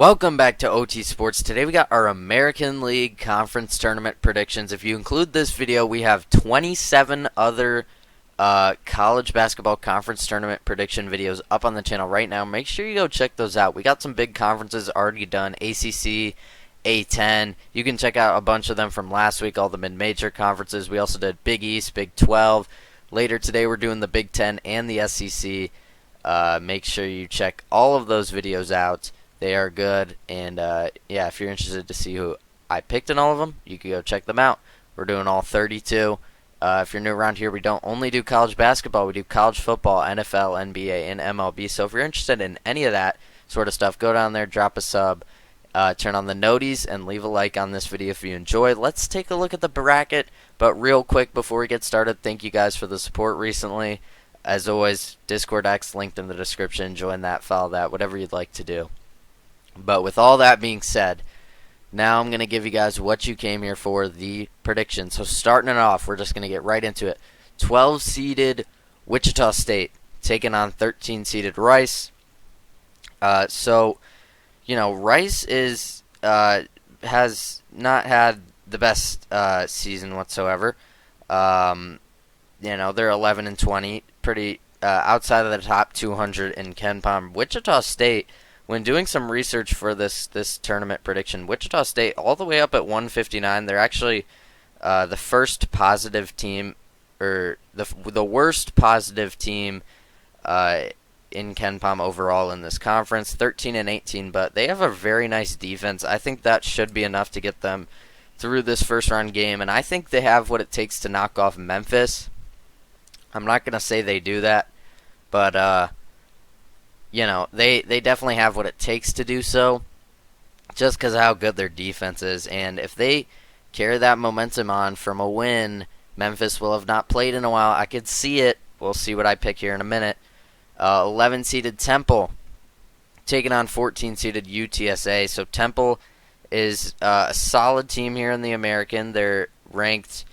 Welcome back to OT Sports. Today we got our American League Conference Tournament predictions. If you include this video, we have 27 other college basketball conference tournament prediction videos up on the channel right now. Make sure you go check those out. We got some big conferences already done. ACC, A10. You can check out a bunch of them from last week, all the mid-major conferences. We also did Big East, Big 12. Later today we're doing the Big 10 and the SEC. Make sure you check all of those videos out. They are good, and yeah, if you're interested to see who I picked in all of them, you can go check them out. We're doing all 32. If you're new around here, we don't only do college basketball, we do college football, NFL, NBA, and MLB. So if you're interested in any of that sort of stuff, go down there, drop a sub, turn on the noties, and leave a like on this video if you enjoy. Let's take a look at the bracket, but real quick before we get started, thank you guys for the support recently. As always, Discord X linked in the description. Join that, follow that, whatever you'd like to do. But with all that being said, now I'm going to give you guys what you came here for, the predictions. So starting it off, we're just going to get right into it. 12-seeded Wichita State taking on 13-seeded Rice. So, you know, Rice has not had the best season whatsoever. You know, they're 11-20, pretty outside of the top 200 in KenPom. Wichita State, when doing some research for this tournament prediction, Wichita State all the way up at 159. They're actually the first positive team, or the worst positive team in KenPom overall in this conference. 13-18, but they have a very nice defense. I think that should be enough to get them through this first round game, and I think they have what it takes to knock off Memphis. I'm not going to say they do that, but you know, they definitely have what it takes to do so, just because of how good their defense is. And if they carry that momentum on from a win, Memphis will have not played in a while. I could see it. We'll see what I pick here in a minute. 11-seeded Temple taking on 14-seeded UTSA. So Temple is a solid team here in the American. They're ranked,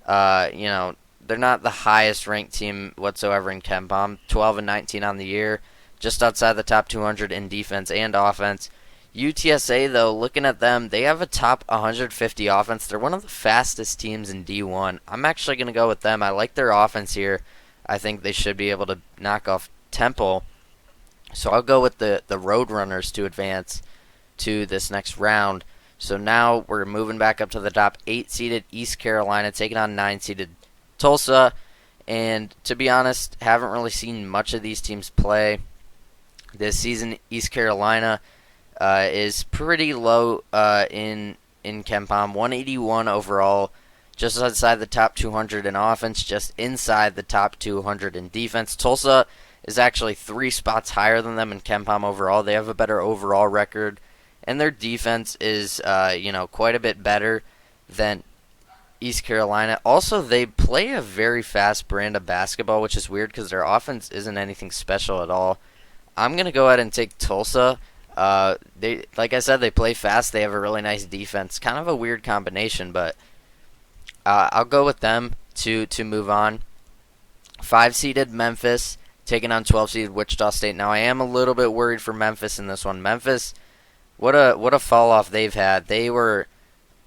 you know, they're not the highest ranked team whatsoever in KenPom. 12-19 on the year, just outside the top 200 in defense and offense. UTSA, though, looking at them, they have a top 150 offense. They're one of the fastest teams in D1. I'm actually going to go with them. I like their offense here. I think they should be able to knock off Temple. So I'll go with the Roadrunners to advance to this next round. So now we're moving back up to the top 8-seeded East Carolina, taking on 9-seeded Tulsa. And to be honest, haven't really seen much of these teams play this season. East Carolina is pretty low in KenPom, 181 overall, just outside the top 200 in offense, just inside the top 200 in defense. Tulsa is actually 3 spots higher than them in KenPom overall. They have a better overall record, and their defense is you know, quite a bit better than East Carolina. Also, they play a very fast brand of basketball, which is weird because their offense isn't anything special at all. I'm going to go ahead and take Tulsa. They, like I said, they play fast. They have a really nice defense. Kind of a weird combination, but I'll go with them to move on. 5-seeded Memphis taking on 12-seeded Wichita State. Now, I am a little bit worried for Memphis in this one. Memphis, what a fall off they've had. They were,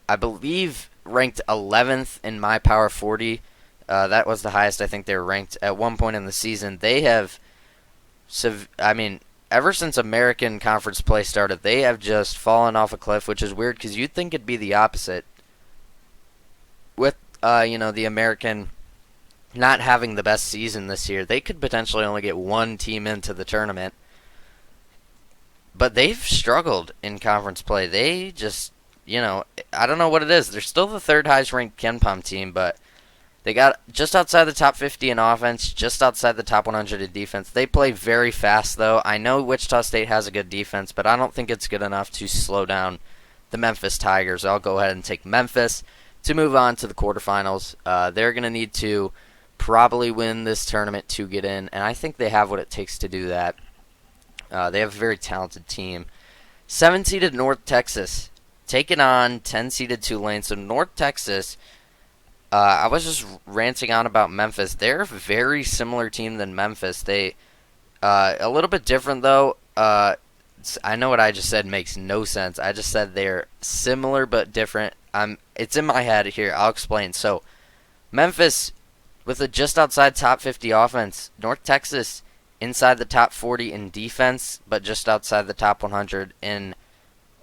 I believe, ranked 11th in my Power 40. That was the highest I think they were ranked at one point in the season. They have, I mean, ever since American Conference play started, they have just fallen off a cliff, which is weird because you'd think it'd be the opposite. With, you know, the American not having the best season this year, they could potentially only get one team into the tournament. But they've struggled in conference play. They just, you know, I don't know what it is. They're still the third highest ranked KenPom team, but they got just outside the top 50 in offense, just outside the top 100 in defense. They play very fast, though. I know Wichita State has a good defense, but I don't think it's good enough to slow down the Memphis Tigers. I'll go ahead and take Memphis to move on to the quarterfinals. They're going to need to probably win this tournament to get in, and I think they have what it takes to do that. They have a very talented team. 7-seeded North Texas taking on 10-seeded Tulane. So North Texas, I was just ranting on about Memphis. They're a very similar team than Memphis. They a little bit different though. I know what I just said makes no sense. I just said they're similar but different. It's in my head here. I'll explain. So, Memphis with a just outside top 50 offense. North Texas inside the top 40 in defense, but just outside the top 100 in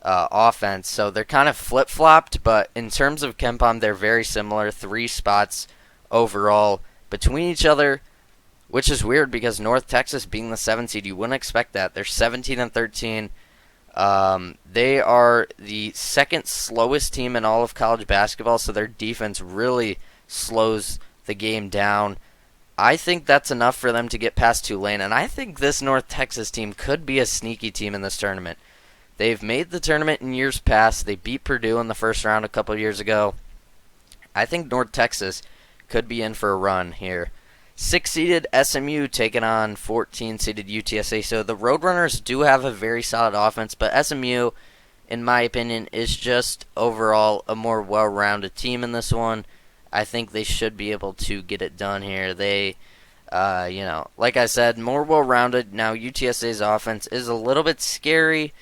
offense. So they're kind of flip-flopped, but in terms of KenPom, they're very similar. 3 spots overall between each other, which is weird because North Texas being the 7 seed, you wouldn't expect that. They're 17 and 13. They are the second slowest team in all of college basketball, so their defense really slows the game down. I think that's enough for them to get past Tulane, and I think this North Texas team could be a sneaky team in this tournament. They've made the tournament in years past. They beat Purdue in the first round a couple years ago. I think North Texas could be in for a run here. 6-seeded SMU taking on 14-seeded UTSA. So the Roadrunners do have a very solid offense, but SMU, in my opinion, is just overall a more well-rounded team in this one. I think they should be able to get it done here. They, like I said, more well-rounded. Now UTSA's offense is a little bit scary,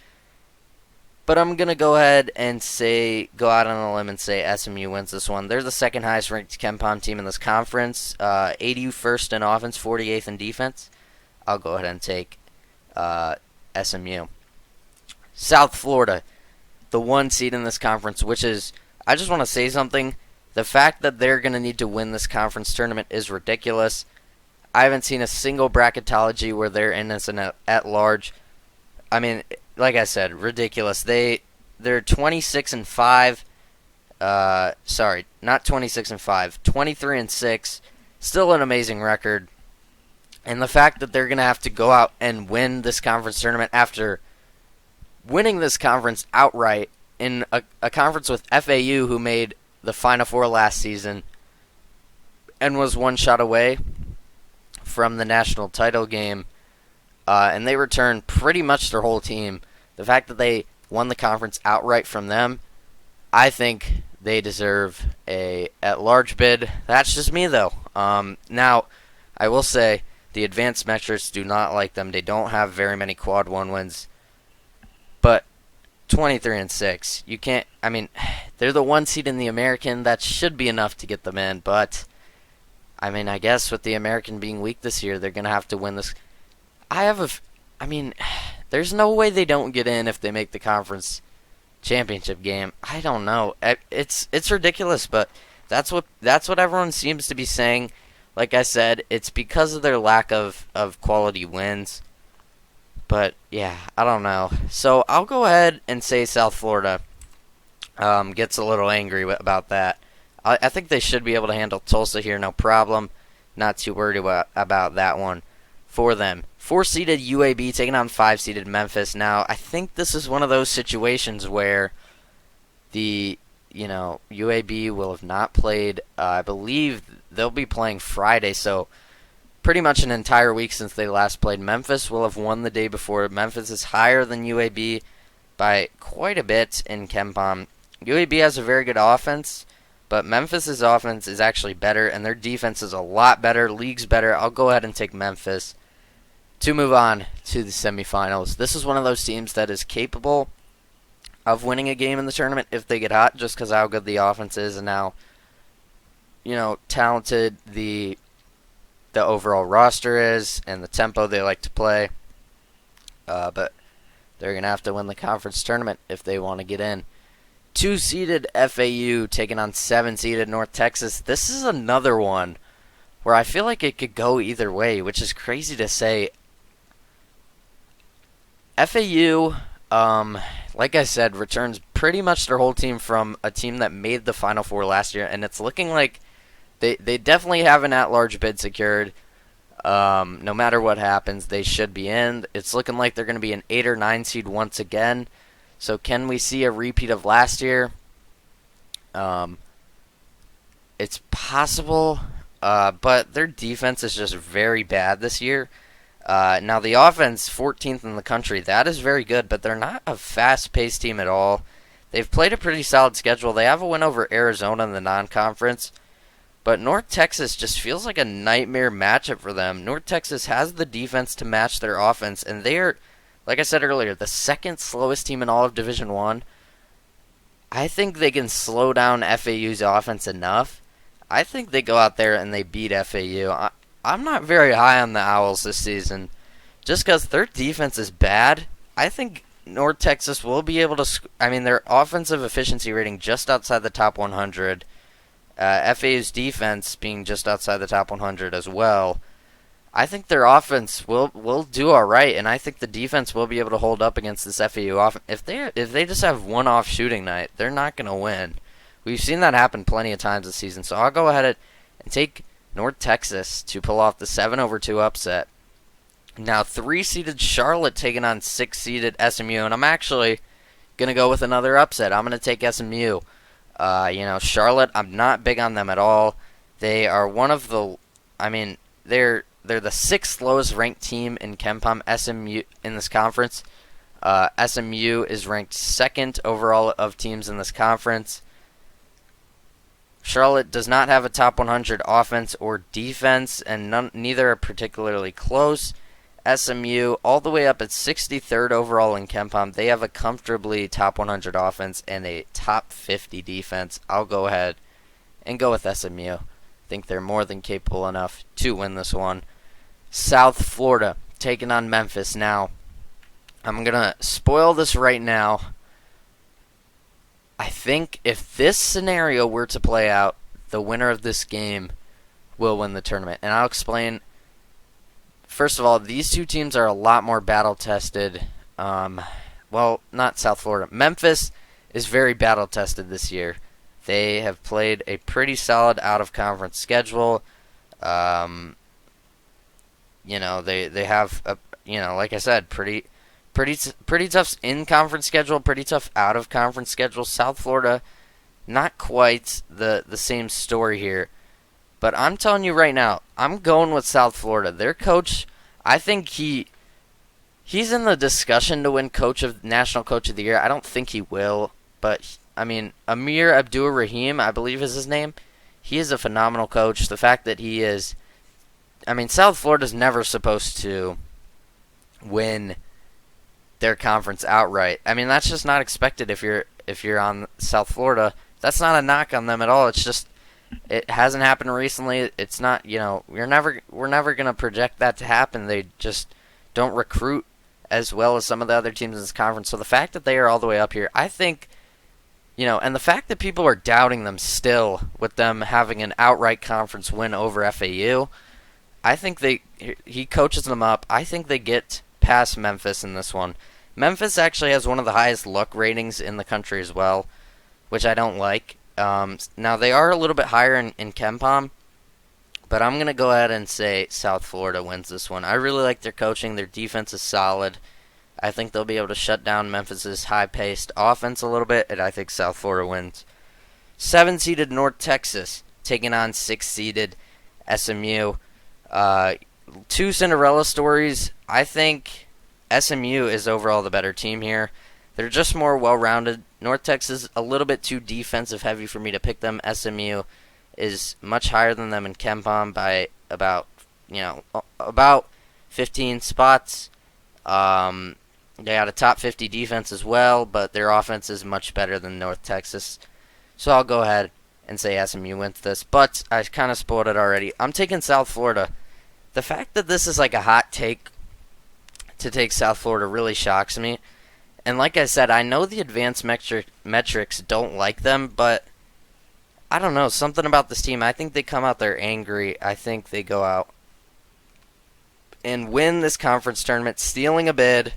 but I'm going to go ahead and go out on a limb and say SMU wins this one. They're the second highest ranked KenPom team in this conference. 81st in offense, 48th in defense. I'll go ahead and take SMU. South Florida, the 1 seed in this conference, which is, I just want to say something. The fact that they're going to need to win this conference tournament is ridiculous. I haven't seen a single bracketology where they're in as an at-large. I mean, like I said, ridiculous. They're 26 and 5. Sorry, not 26 and 5. 23 and 6. Still an amazing record. And the fact that they're going to have to go out and win this conference tournament after winning this conference outright in a conference with FAU, who made the Final Four last season and was 1 shot away from the national title game. And they returned pretty much their whole team. The fact that they won the conference outright from them, I think they deserve a at-large bid. That's just me, though. Now, I will say the advanced metrics do not like them. They don't have very many quad 1 wins. But 23 and 6, you can't. I mean, they're the 1 seed in the American. That should be enough to get them in. But I mean, I guess with the American being weak this year, they're gonna have to win this. There's no way they don't get in if they make the conference championship game. I don't know. It's ridiculous, but that's what everyone seems to be saying. Like I said, it's because of their lack of quality wins. But yeah, I don't know. So I'll go ahead and say South Florida gets a little angry about that. I think they should be able to handle Tulsa here, no problem. Not too worried about that one for them. 4-seeded UAB taking on 5-seeded Memphis. Now, I think this is one of those situations where the UAB will have not played. I believe they'll be playing Friday, so pretty much an entire week since they last played. Memphis will have won the day before. Memphis is higher than UAB by quite a bit in KenPom. UAB has a very good offense, but Memphis's offense is actually better, and their defense is a lot better. League's better. I'll go ahead and take Memphis to move on to the semifinals. This is one of those teams that is capable of winning a game in the tournament if they get hot, just because how good the offense is and how talented the overall roster is and the tempo they like to play. But they're going to have to win the conference tournament if they want to get in. 2-seeded FAU taking on 7-seeded North Texas. This is another one where I feel like it could go either way, which is crazy to say. FAU, like I said, returns pretty much their whole team from a team that made the Final Four last year, and it's looking like they definitely have an at-large bid secured. No matter what happens, they should be in. It's looking like they're going to be an 8 or 9 seed once again. So can we see a repeat of last year? It's possible, but their defense is just very bad this year. Now, the offense, 14th in the country, that is very good, but they're not a fast-paced team at all. They've played a pretty solid schedule. They have a win over Arizona in the non-conference, but North Texas just feels like a nightmare matchup for them. North Texas has the defense to match their offense, and they're like I said earlier, the second slowest team in all of Division One. I think they can slow down FAU's offense enough. I think they go out there and they beat FAU. I'm not very high on the Owls this season, just because their defense is bad. I think North Texas will be able to. I mean, their offensive efficiency rating just outside the top 100. FAU's defense being just outside the top 100 as well. I think their offense will do all right, and I think the defense will be able to hold up against this FAU offense. If they just have one off shooting night, they're not going to win. We've seen that happen plenty of times this season, so I'll go ahead and take North Texas to pull off the 7-2 upset. Now, 3-seeded Charlotte taking on 6-seeded SMU, and I'm actually going to go with another upset. I'm going to take SMU. Charlotte, I'm not big on them at all. They are one of the, they're the sixth lowest ranked team in KenPom SMU in this conference. SMU is ranked second overall of teams in this conference. Charlotte does not have a top 100 offense or defense, and neither are particularly close. SMU, all the way up at 63rd overall in KenPom, they have a comfortably top 100 offense and a top 50 defense. I'll go ahead and go with SMU. I think they're more than capable enough to win this one. South Florida taking on Memphis. Now, I'm going to spoil this right now. I think if this scenario were to play out, the winner of this game will win the tournament. And I'll explain. First of all, these two teams are a lot more battle-tested. Not South Florida. Memphis is very battle-tested this year. They have played a pretty solid out-of-conference schedule. They have like I said, pretty tough in-conference schedule, pretty tough out-of-conference schedule. South Florida, not quite the same story here. But I'm telling you right now, I'm going with South Florida. Their coach, I think he's in the discussion to win National Coach of the Year. I don't think he will, but Amir Abdur-Rahim, I believe is his name. He is a phenomenal coach. The fact that he is, South Florida's never supposed to win their conference outright. That's just not expected if you're on South Florida. That's not a knock on them at all. It's just it hasn't happened recently. It's not, we're never going to project that to happen. They just don't recruit as well as some of the other teams in this conference. So the fact that they are all the way up here, I think, and the fact that people are doubting them still with them having an outright conference win over FAU, I think he coaches them up. I think they get past Memphis in this one. Memphis actually has one of the highest luck ratings in the country as well, which I don't like. Now, they are a little bit higher in KenPom, but I'm going to go ahead and say South Florida wins this one. I really like their coaching. Their defense is solid. I think they'll be able to shut down Memphis's high-paced offense a little bit, and I think South Florida wins. 7-seeded North Texas taking on 6-seeded SMU. Two Cinderella stories. I think SMU is overall the better team here. They're just more well-rounded. North Texas a little bit too defensive heavy for me to pick them. SMU is much higher than them in KenPom by about 15 spots. They got a top 50 defense as well, but their offense is much better than North Texas. So I'll go ahead and say SMU wins this, but I kind of spoiled it already. I'm taking South Florida. The fact that this is like a hot take to take South Florida really shocks me. And like I said, I know the advanced metrics don't like them, but I don't know, something about this team. I think they come out there angry. I think they go out and win this conference tournament, stealing a bid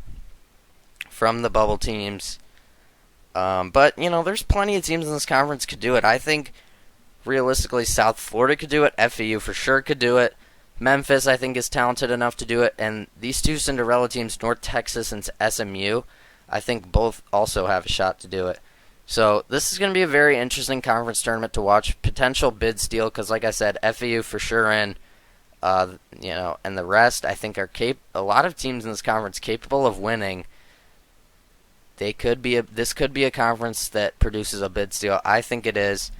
from the bubble teams. But, there's plenty of teams in this conference could do it. I think, realistically, South Florida could do it. FAU for sure could do it. Memphis, I think, is talented enough to do it. And these two Cinderella teams, North Texas and SMU, I think both also have a shot to do it. So this is going to be a very interesting conference tournament to watch. Potential bid steal because, like I said, FAU for sure in. And the rest, I think, are a lot of teams in this conference capable of winning. This could be a conference that produces a bid steal. I think it is.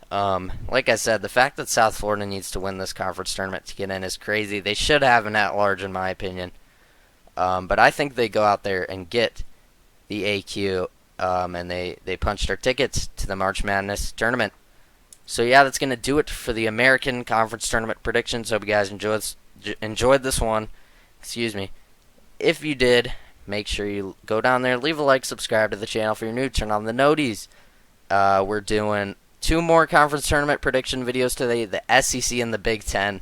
Like I said, the fact that South Florida needs to win this conference tournament to get in is crazy. They should have an at-large, in my opinion. But I think they go out there and get the AQ, and they punched our tickets to the March Madness tournament. So yeah, that's gonna do it for the American Conference Tournament predictions. Hope you guys enjoyed this one. Excuse me. If you did, make sure you go down there, leave a like, subscribe to the channel if you're new, turn on the noties. We're doing 2 more conference tournament prediction videos today: the SEC and the Big Ten,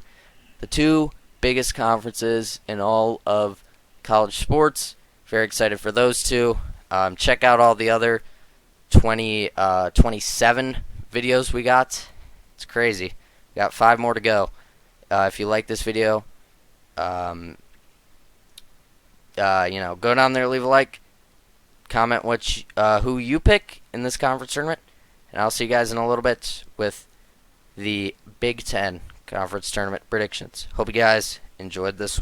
the 2 biggest conferences in all of college sports. Very excited for those 2. Check out all the other 27 videos we got. It's crazy. We got 5 more to go. If you like this video, go down there, leave a like, comment who you pick in this conference tournament, and I'll see you guys in a little bit with the Big Ten conference tournament predictions. Hope you guys enjoyed this